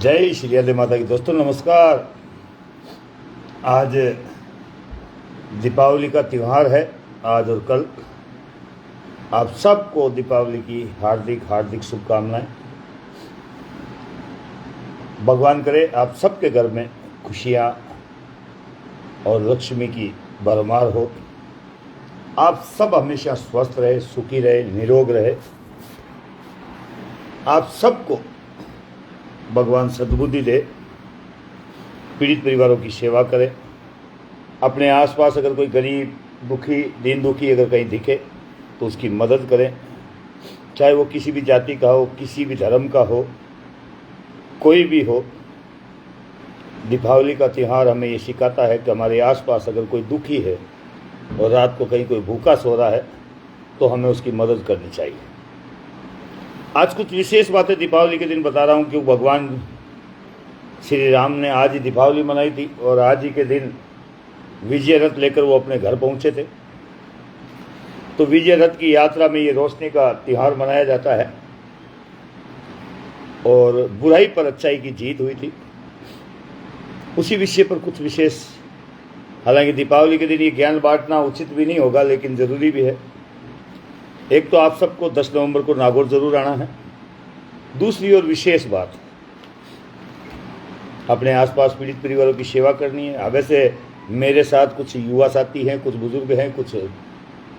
जय श्री राधे माता की। दोस्तों नमस्कार। आज दीपावली का त्यौहार है, आज और कल। आप सबको दीपावली की हार्दिक हार्दिक शुभकामनाएं। भगवान करे आप सबके घर में खुशियां और लक्ष्मी की भरमार हो। आप सब हमेशा स्वस्थ रहे, सुखी रहे, निरोग रहे। आप सबको भगवान सद्बुद्धि दे, पीड़ित परिवारों की सेवा करें। अपने आसपास अगर कोई गरीब, दुखी, दीन दुखी अगर कहीं दिखे तो उसकी मदद करें, चाहे वो किसी भी जाति का हो, किसी भी धर्म का हो, कोई भी हो। दीपावली का त्यौहार हमें ये सिखाता है कि हमारे आसपास अगर कोई दुखी है और रात को कहीं कोई भूखा सो रहा है तो हमें उसकी मदद करनी चाहिए। आज कुछ विशेष बातें दीपावली के दिन बता रहा हूँ, क्योंकि भगवान श्री राम ने आज ही दीपावली मनाई थी और आज ही के दिन विजय रथ लेकर वो अपने घर पहुँचे थे। तो विजय रथ की यात्रा में ये रोशनी का त्यौहार मनाया जाता है और बुराई पर अच्छाई की जीत हुई थी। उसी विषय पर कुछ विशेष, हालांकि दीपावली के दिन ये ज्ञान बांटना उचित भी नहीं होगा लेकिन ज़रूरी भी है। एक तो आप सबको 10 नवंबर को नागौर जरूर आना है। दूसरी और विशेष बात, अपने आसपास पीड़ित परिवारों की सेवा करनी है। अब वैसे मेरे साथ कुछ युवा साथी हैं, कुछ बुजुर्ग हैं, कुछ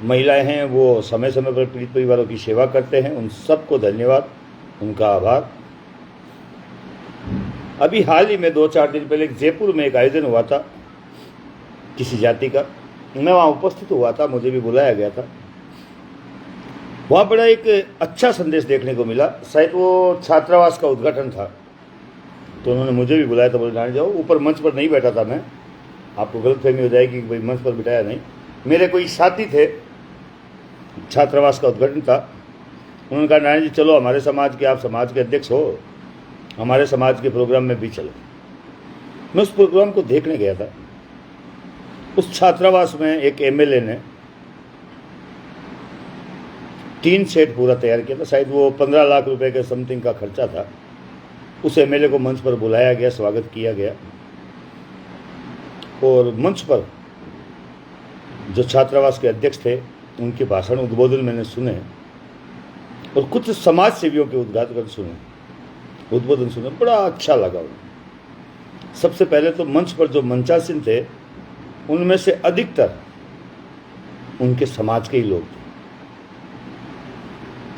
महिलाएं हैं, वो समय समय पर पीड़ित परिवारों की सेवा करते हैं। उन सबको धन्यवाद, उनका आभार। अभी हाल ही में 2-4 दिन पहले जयपुर में एक आयोजन हुआ था किसी जाति का। मैं वहाँ उपस्थित हुआ था, मुझे भी बुलाया गया था। वहाँ बड़ा एक अच्छा संदेश देखने को मिला। शायद वो छात्रावास का उद्घाटन था, तो उन्होंने मुझे भी बुलाया था। बोले जाने जाओ। ऊपर मंच पर नहीं बैठा था मैं, आपको गलतफहमी हो जाएगी कि भाई मंच पर बिठाया नहीं। मेरे कोई साथी थे, छात्रावास का उद्घाटन था। उन्होंने कहा नारायण जी चलो, हमारे समाज के, आप समाज के अध्यक्ष हो, हमारे समाज के प्रोग्राम में भी चलो। मैं उस प्रोग्राम को देखने गया था। उस छात्रावास में एक एमएलए ने 3 सेट पूरा तैयार किया था। शायद वो 15 लाख रुपए के समथिंग का खर्चा था। उस एमएलए को मंच पर बुलाया गया, स्वागत किया गया और मंच पर जो छात्रावास के अध्यक्ष थे उनके भाषण, उद्बोधन मैंने सुने और कुछ समाज सेवियों के उद्घाटन सुने, उद्बोधन सुने। बड़ा अच्छा लगा। सबसे पहले तो मंच पर जो मंचासीन थे उनमें से अधिकतर उनके समाज के ही लोग थे।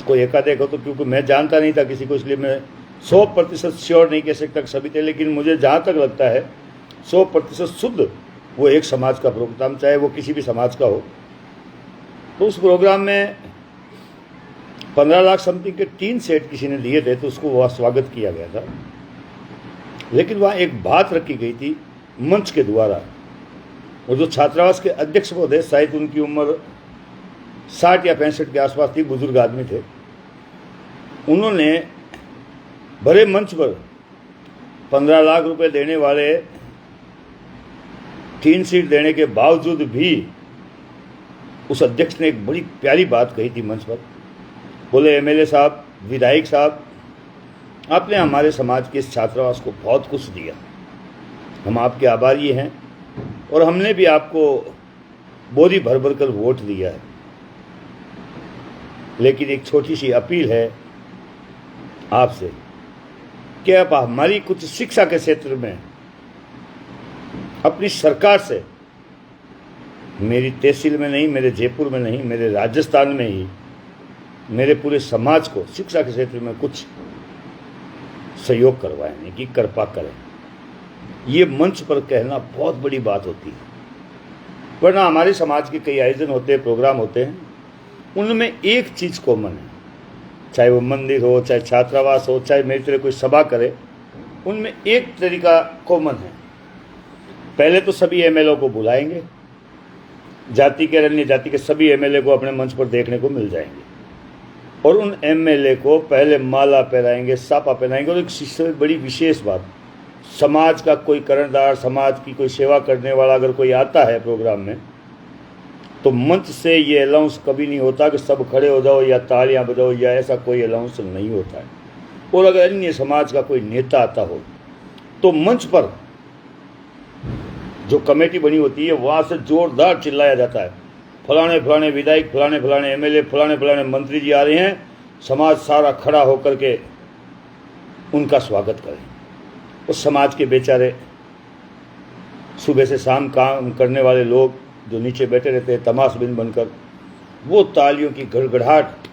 कोई एकाधिक हो तो, क्योंकि मैं जानता नहीं था किसी को, इसलिए मैं 100% श्योर नहीं कह सकता सभी थे, लेकिन मुझे जहाँ तक लगता है 100% शुद्ध वो एक समाज का प्रोग्राम, चाहे वो किसी भी समाज का हो। तो उस प्रोग्राम में 15 लाख समथिंग के 3 सेट किसी ने दिए थे, तो उसको वह स्वागत किया गया था। लेकिन वहाँ एक बात रखी गई थी मंच के द्वारा, और जो छात्रावास के अध्यक्ष महोदय, शायद उनकी उम्र 60 या 65 के आसपास थी, बुजुर्ग आदमी थे। उन्होंने भरे मंच पर 15 लाख रुपए देने वाले 3 सीट देने के बावजूद भी उस अध्यक्ष ने एक बड़ी प्यारी बात कही थी मंच पर। बोले एमएलए साहब, विधायक साहब, आपने हमारे समाज के इस छात्रावास को बहुत कुछ दिया, हम आपके आभारी हैं और हमने भी आपको बोरी भर भर कर वोट दिया है। लेकिन एक छोटी सी अपील है आपसे कि आप हमारी कुछ शिक्षा के क्षेत्र में अपनी सरकार से, मेरी तहसील में नहीं, मेरे जयपुर में नहीं, मेरे राजस्थान में ही, मेरे पूरे समाज को शिक्षा के क्षेत्र में कुछ सहयोग करवाएं कि कृपा करें। ये मंच पर कहना बहुत बड़ी बात होती है, वरना हमारे समाज के कई आयोजन होते हैं, प्रोग्राम होते हैं, उनमें एक चीज़ कॉमन है, चाहे वो मंदिर हो, चाहे छात्रावास हो, चाहे मेरी तरह कोई सभा करे, उनमें एक तरीका कॉमन है। पहले तो सभी एमएलए को बुलाएंगे, जाति के, अन्य जाति के सभी एमएलए को अपने मंच पर देखने को मिल जाएंगे और उन एमएलए को पहले माला पहनाएंगे, सापा पहनाएंगे। और एक बड़ी विशेष बात, समाज का कोई कर्णधार, समाज की कोई सेवा करने वाला अगर कोई आता है प्रोग्राम में, तो मंच से ये अलाउंस कभी नहीं होता कि सब खड़े हो जाओ या तालियां बजाओ, या ऐसा कोई अलाउंस नहीं होता है। और अगर अन्य समाज का कोई नेता आता हो तो मंच पर जो कमेटी बनी होती है वहां से जोरदार चिल्लाया जाता है, फलाने फलाने विधायक, फलाने फलाने एमएलए, फलाने फलाने मंत्री जी आ रहे हैं, समाज सारा खड़ा होकर के उनका स्वागत करें। उस समाज के बेचारे सुबह से शाम काम करने वाले लोग जो नीचे बैठे रहते हैं तमाशबीन बनकर, वो तालियों की गड़गड़ाहट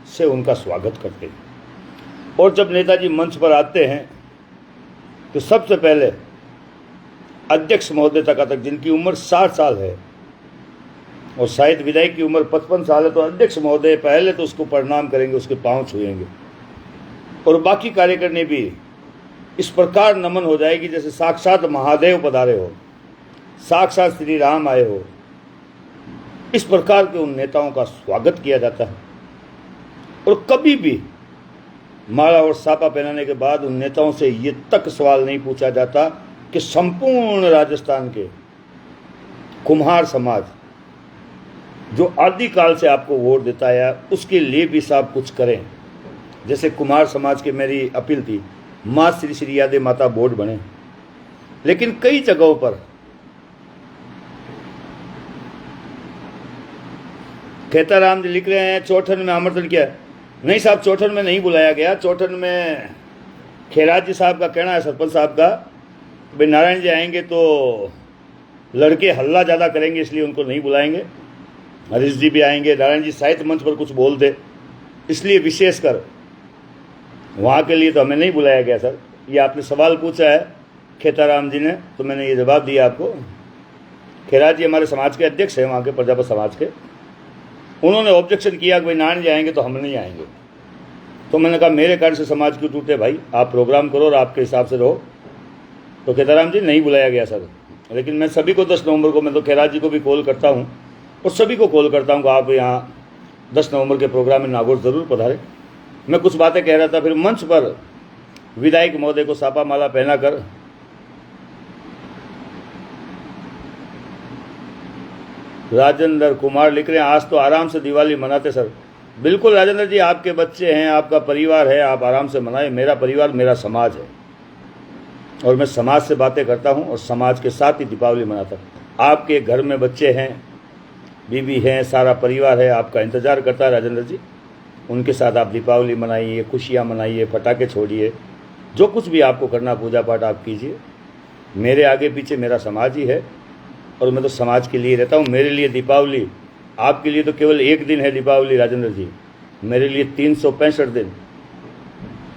से उनका स्वागत करते हैं। और जब नेताजी मंच पर आते हैं तो सबसे पहले अध्यक्ष महोदय तक जिनकी उम्र 60 साल है और शायद विधायक की उम्र 55 साल है, तो अध्यक्ष महोदय पहले तो उसको प्रणाम करेंगे, उसके पांव छुएंगे और बाकी कार्यकर्ता भी इस प्रकार नमन हो जाएगी जैसे साक्षात महादेव पधारे हो, साक्षात श्री राम आए हो। इस प्रकार के उन नेताओं का स्वागत किया जाता है। और कभी भी माला और सापा पहनाने के बाद उन नेताओं से ये तक सवाल नहीं पूछा जाता कि संपूर्ण राजस्थान के कुम्हार समाज जो आदिकाल से आपको वोट देता है उसके लिए भी साहब कुछ करें। जैसे कुम्हार समाज के मेरी अपील थी, माँ श्री श्री यादे माता बोर्ड बने, लेकिन कई जगहों पर खेताराम जी लिख रहे हैं चौठन में आमंत्रण किया। नहीं साहब, चौठन में नहीं बुलाया गया। चौठन में खेराज जी साहब का कहना है, सरपंच साहब का, भाई नारायण जी आएंगे तो लड़के हल्ला ज़्यादा करेंगे इसलिए उनको नहीं बुलाएंगे। हरीश जी भी आएंगे, नारायण जी साहित्य मंच पर कुछ बोल दे, इसलिए विशेषकर वहाँ के लिए तो हमें नहीं बुलाया गया। सर, ये आपने सवाल पूछा है खेताराम जी ने, तो मैंने ये जवाब दिया आपको। खेराज जी हमारे समाज के अध्यक्ष हैं, वहाँ के प्रजापत समाज के। उन्होंने ऑब्जेक्शन किया कि भाई नारायण जी आएंगे तो हम नहीं आएंगे। तो मैंने कहा मेरे कारण से समाज क्यों टूटे भाई, आप प्रोग्राम करो और आपके हिसाब से रहो। तो खेताराम जी नहीं बुलाया गया सर, लेकिन मैं सभी को 10 नवंबर को, मैं तो खेराज जी को भी कॉल करता हूँ और सभी को कॉल करता हूँ कि आप यहाँ 10 नवंबर के प्रोग्राम में नागौर ज़रूर पधारें। मैं कुछ बातें कह रहा था, फिर मंच पर विधायक महोदय को सापा माला पहना कर राजेंद्र कुमार लिख रहे हैं आज तो आराम से दिवाली मनाते सर। बिल्कुल राजेंद्र जी, आपके बच्चे हैं, आपका परिवार है, आप आराम से मनाएं। मेरा परिवार मेरा समाज है और मैं समाज से बातें करता हूं और समाज के साथ ही दीपावली मनाता हूं। आपके घर में बच्चे हैं, बीबी हैं, सारा परिवार है, आपका इंतजार करता है राजेंद्र जी। उनके साथ आप दीपावली मनाइए, खुशियाँ मनाइए, पटाखे छोड़िए, जो कुछ भी आपको करना पूजा पाठ आप कीजिए। मेरे आगे पीछे मेरा समाज ही है और मैं तो समाज के लिए रहता हूँ। मेरे लिए दीपावली, आपके लिए तो केवल एक दिन है दीपावली राजेंद्र जी, मेरे लिए 365 दिन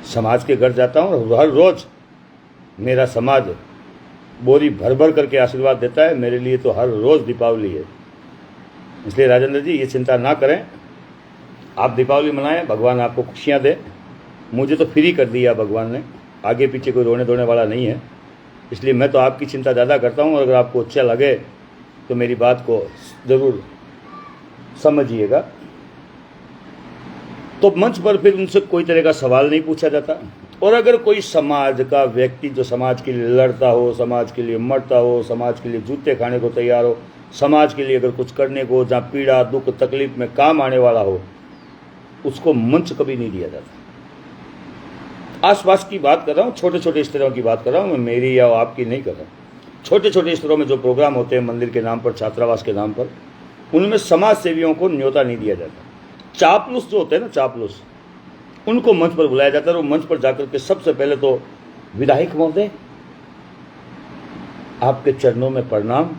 समाज के घर जाता हूँ और हर रोज़ मेरा समाज बोरी भर भर करके आशीर्वाद देता है। मेरे लिए तो हर रोज़ दीपावली है। इसलिए राजेंद्र जी ये चिंता ना करें, आप दीपावली मनाएं, भगवान आपको खुशियाँ दे। मुझे तो फ्री कर दिया भगवान ने, आगे पीछे कोई रोने धोने वाला नहीं है, इसलिए मैं तो आपकी चिंता ज़्यादा करता हूँ। और अगर आपको अच्छा लगे तो मेरी बात को ज़रूर समझिएगा। तो मंच पर फिर उनसे कोई तरह का सवाल नहीं पूछा जाता। और अगर कोई समाज का व्यक्ति जो समाज के लिए लड़ता हो, समाज के लिए मरता हो, समाज के लिए जूते खाने को तैयार हो, समाज के लिए अगर कुछ करने को, जहाँ पीड़ा दुख तकलीफ में काम आने वाला हो, उसको मंच कभी नहीं दिया जाता। आसपास की बात कर रहा हूँ, छोटे छोटे स्तरों की बात कर रहा हूँ, मैं मेरी या आपकी नहीं कर रहा हूँ। छोटे छोटे स्तरों में जो प्रोग्राम होते हैं मंदिर के नाम पर, छात्रावास के नाम पर, उनमें समाज सेवियों को न्योता नहीं दिया जाता। चापलूस जो होते हैं ना, चापलूस, उनको मंच पर बुलाया जाता है। और मंच पर जाकर के सबसे पहले तो विधायक महोदय, आपके चरणों में प्रणाम,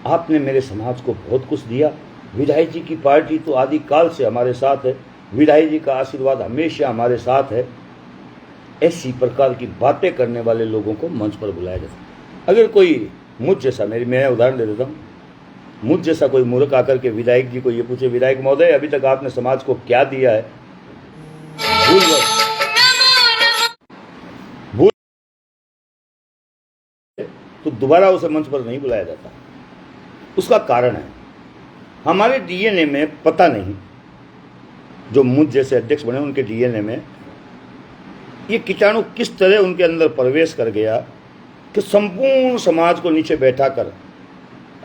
आपने मेरे समाज को बहुत कुछ दिया। विधायक जी की पार्टी तो आदिकाल से हमारे साथ है, विधायक जी का आशीर्वाद हमेशा हमारे साथ है। ऐसी प्रकार की बातें करने वाले लोगों को मंच पर बुलाया जाता है। अगर कोई मुझ जैसा, मैं उदाहरण दे देता हूँ, मुझ जैसा कोई मूर्ख आकर के विधायक जी को ये पूछे, विधायक महोदय अभी तक आपने समाज को क्या दिया है, भूल तो दोबारा उसे मंच पर नहीं बुलाया जाता। उसका कारण है हमारे डीएनए में, पता नहीं जो मुझ जैसे अध्यक्ष बने उनके डीएनए में ये कीटाणु किस तरह उनके अंदर प्रवेश कर गया कि संपूर्ण समाज को नीचे बैठाकर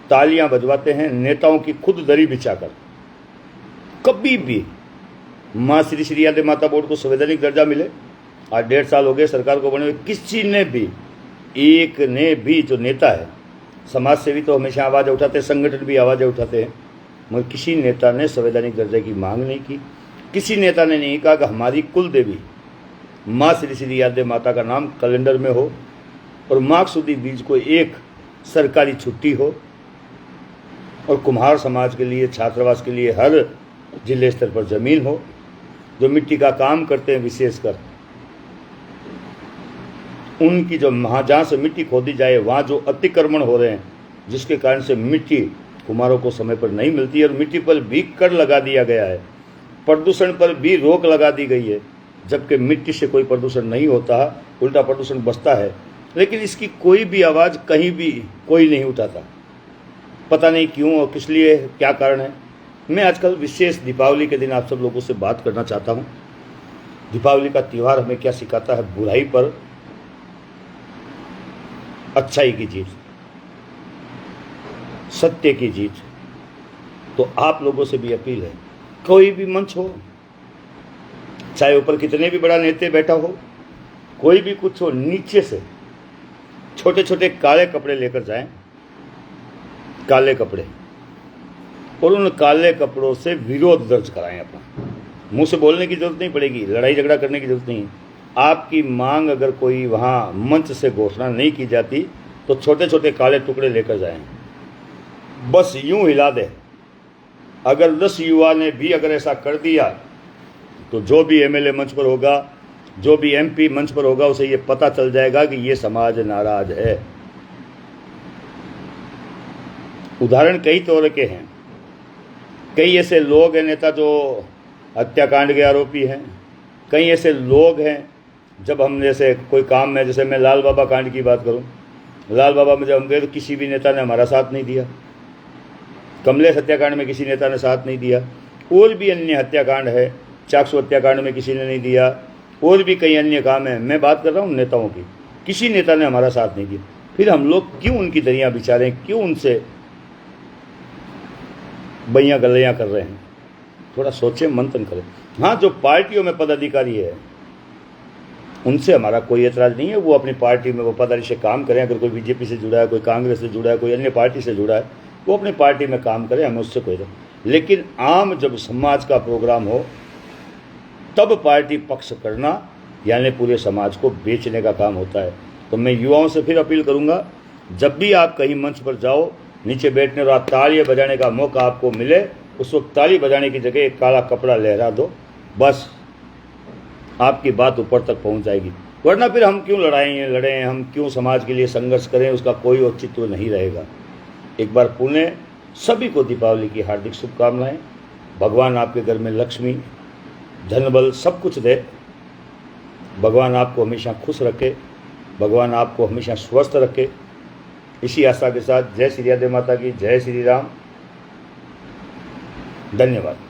तालियां बजवाते हैं, नेताओं की खुद दरी बिछाकर। कभी भी माँ श्री श्री यादे माता बोर्ड को संवैधानिक दर्जा मिले, आज 1.5 साल हो गए सरकार को बने हुए, किसी ने भी, एक ने भी जो नेता है, समाज सेवी तो हमेशा आवाज़ उठाते, संगठन भी आवाज़ उठाते हैं, मगर किसी नेता ने संवैधानिक दर्जे की मांग नहीं की। किसी नेता ने नहीं कहा कि हमारी कुल देवी माँ श्री श्री यादव माता का नाम कैलेंडर में हो और माघ सुदी बीज को एक सरकारी छुट्टी हो और कुम्हार समाज के लिए, छात्रावास के लिए हर जिले स्तर पर ज़मीन हो। जो मिट्टी का काम करते हैं, विशेषकर उनकी जो जहाँ से मिट्टी खोदी जाए वहाँ जो अतिक्रमण हो रहे हैं, जिसके कारण से मिट्टी कुम्हारों को समय पर नहीं मिलती है और मिट्टी पर भी कर लगा दिया गया है, प्रदूषण पर भी रोक लगा दी गई है, जबकि मिट्टी से कोई प्रदूषण नहीं होता, उल्टा प्रदूषण बचता है। लेकिन इसकी कोई भी आवाज़ कहीं भी कोई नहीं उठाता, पता नहीं क्यों और किस लिए, क्या कारण है। मैं आजकल विशेष दीपावली के दिन आप सब लोगों से बात करना चाहता हूँ। दीपावली का त्यौहार हमें क्या सिखाता है? बुराई पर अच्छाई की जीत, सत्य की जीत। तो आप लोगों से भी अपील है, कोई भी मंच हो, चाहे ऊपर कितने भी बड़ा नेता बैठा हो, कोई भी कुछ हो, नीचे से छोटे छोटे काले कपड़े लेकर जाएं, काले कपड़े, और उन काले कपड़ों से विरोध दर्ज कराएं अपना। मुंह से बोलने की जरूरत नहीं पड़ेगी, लड़ाई झगड़ा करने की जरूरत नहीं। आपकी मांग अगर कोई वहाँ मंच से घोषणा नहीं की जाती तो छोटे छोटे काले टुकड़े लेकर जाएं, बस यूं हिला दे। अगर 10 युवा ने भी अगर ऐसा कर दिया तो जो भी एमएलए मंच पर होगा, जो भी एमपी मंच पर होगा, उसे ये पता चल जाएगा कि ये समाज नाराज है। उदाहरण कई तरह के हैं। कई ऐसे लोग हैं नेता जो हत्याकांड के आरोपी हैं, कई ऐसे लोग हैं जब हम जैसे कोई काम में, जैसे मैं लाल बाबा कांड की बात करूं, लाल बाबा में जब हम गए तो किसी भी नेता ने हमारा साथ नहीं दिया। कमलेश हत्याकांड में किसी नेता ने साथ नहीं दिया। और भी अन्य हत्याकांड है, चाकसू हत्याकांड में किसी ने नहीं दिया, और भी कई अन्य काम हैं। मैं बात कर रहा हूँ नेताओं की, किसी नेता ने हमारा साथ नहीं दिया। फिर हम लोग क्यों उनकी दरियाँ बिछा क्यों उनसे बैयाँ गलियाँ कर रहे हैं? थोड़ा सोचें, मंथन करें। हाँ, जो पार्टियों में पदाधिकारी है उनसे हमारा कोई एतराज़ नहीं है, वो अपनी पार्टी में वो पदाधिकारी से काम करें। अगर कोई बीजेपी से जुड़ा है, कोई कांग्रेस से जुड़ा है, कोई अन्य पार्टी से जुड़ा है, वो अपनी पार्टी में काम करे, हमें उससे कोई नहीं। लेकिन आम जब समाज का प्रोग्राम हो तब पार्टी पक्ष करना यानी पूरे समाज को बेचने का काम होता है। तो मैं युवाओं से फिर अपील करूंगा, जब भी आप कहीं मंच पर जाओ, नीचे बैठने और तालियां बजाने का मौका आपको मिले, उस वक्त ताली बजाने की जगह एक काला कपड़ा लहरा दो, बस आपकी बात ऊपर तक पहुंच जाएगी। वरना फिर हम क्यों लड़ें, हम क्यों समाज के लिए संघर्ष करें, उसका कोई औचित्य नहीं रहेगा। एक बार पुनः सभी को दीपावली की हार्दिक शुभकामनाएं। भगवान आपके घर में लक्ष्मी, धन बल सब कुछ दे। भगवान आपको हमेशा खुश रखे, भगवान आपको हमेशा स्वस्थ रखे। इसी आशा के साथ जय श्री राधे माता की, जय श्री राम। धन्यवाद।